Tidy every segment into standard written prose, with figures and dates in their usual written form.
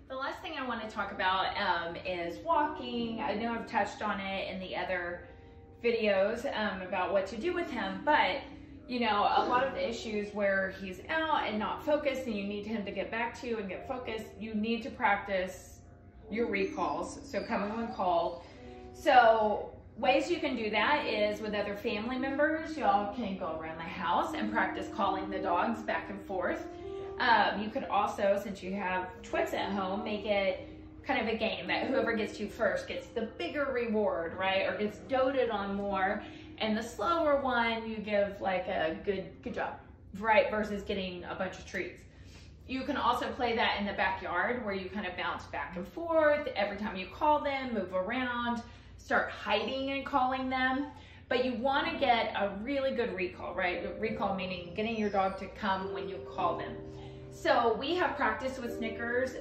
The last thing I want to talk about is walking. I know I've touched on it in the other videos about what to do with him, but you know, a lot of the issues where he's out and not focused and you need him to get back to you and get focused, you need to practice your recalls, so coming when called. So ways you can do that is with other family members. Y'all can go around the house and practice calling the dogs back and forth. You could also, since you have Twix at home, make it kind of a game that whoever gets to you first gets the bigger reward, right? Or gets doted on more. And the slower one, you give like a good job, right? Versus getting a bunch of treats. You can also play that in the backyard where you kind of bounce back and forth. Every time you call them, move around, start hiding and calling them. But you want to get a really good recall, right? Recall meaning getting your dog to come when you call them. So we have practice with Snickers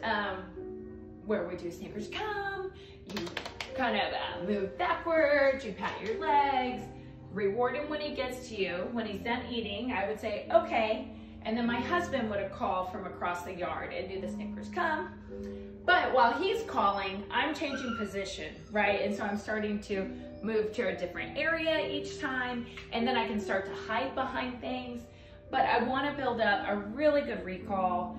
where we do Snickers Come. You kind of move backwards, you pat your legs, reward him when he gets to you. When he's done eating, I would say, okay. And then my husband would call from across the yard and do the Snickers Come. But while he's calling, I'm changing position, right? And so I'm starting to move to a different area each time. And then I can start to hide behind things. But I want to build up a really good recall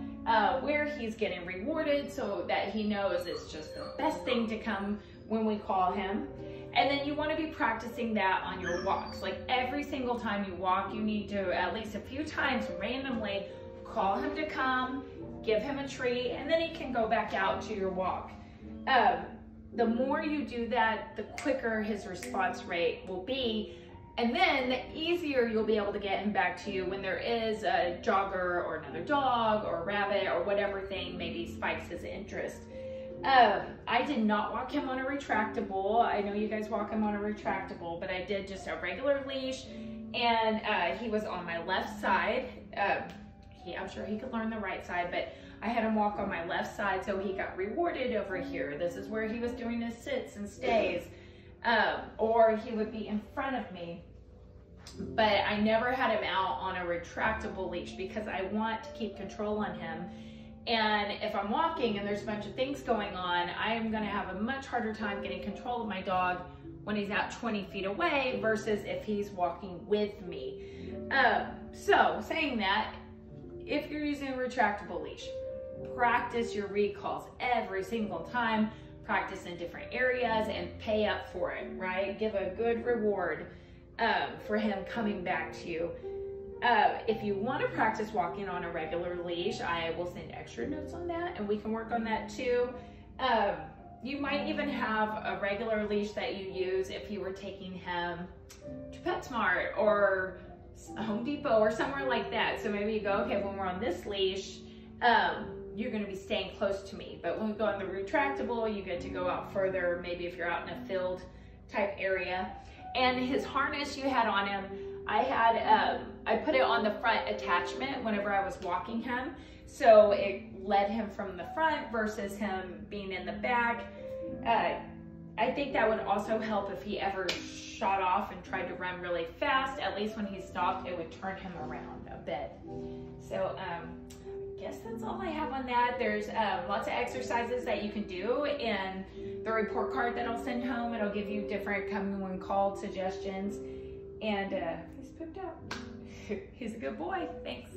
where he's getting rewarded so that he knows it's just the best thing to come when we call him. And then you want to be practicing that on your walks. Like every single time you walk, you need to at least a few times randomly call him to come, give him a treat, and then he can go back out to your walk. The more you do that, the quicker his response rate will be. And then the easier you'll be able to get him back to you when there is a jogger or another dog or a rabbit or whatever thing maybe spikes his interest. I did not walk him on a retractable. I know you guys walk him on a retractable, but I did just a regular leash, and he was on my left side. I'm sure he could learn the right side, but I had him walk on my left side, so he got rewarded over here. This is where he was doing his sits and stays, or he would be in front of me. But I never had him out on a retractable leash because I want to keep control on him. And if I'm walking and there's a bunch of things going on, I'm gonna have a much harder time getting control of my dog when he's out 20 feet away versus if he's walking with me. So saying that, if you're using a retractable leash, practice your recalls every single time, practice in different areas and pay up for it, right? Give a good reward for him coming back to you. If you want to practice walking on a regular leash, I will send extra notes on that and we can work on that too. You might even have a regular leash that you use if you were taking him to PetSmart or Home Depot or somewhere like that. So maybe you go, okay, when we're on this leash, you're going to be staying close to me. But when we go on the retractable, you get to go out further, maybe if you're out in a field type area. And his harness you had on him, I put it on the front attachment whenever I was walking him. So it led him from the front versus him being in the back. I think that would also help if he ever shot off and tried to run really fast. At least when he stopped, it would turn him around a bit. So I guess that's all I have on that. There's lots of exercises that you can do in the report card that I'll send home. It'll give you different coming when called suggestions. And he's pooped out. He's a good boy. Thanks.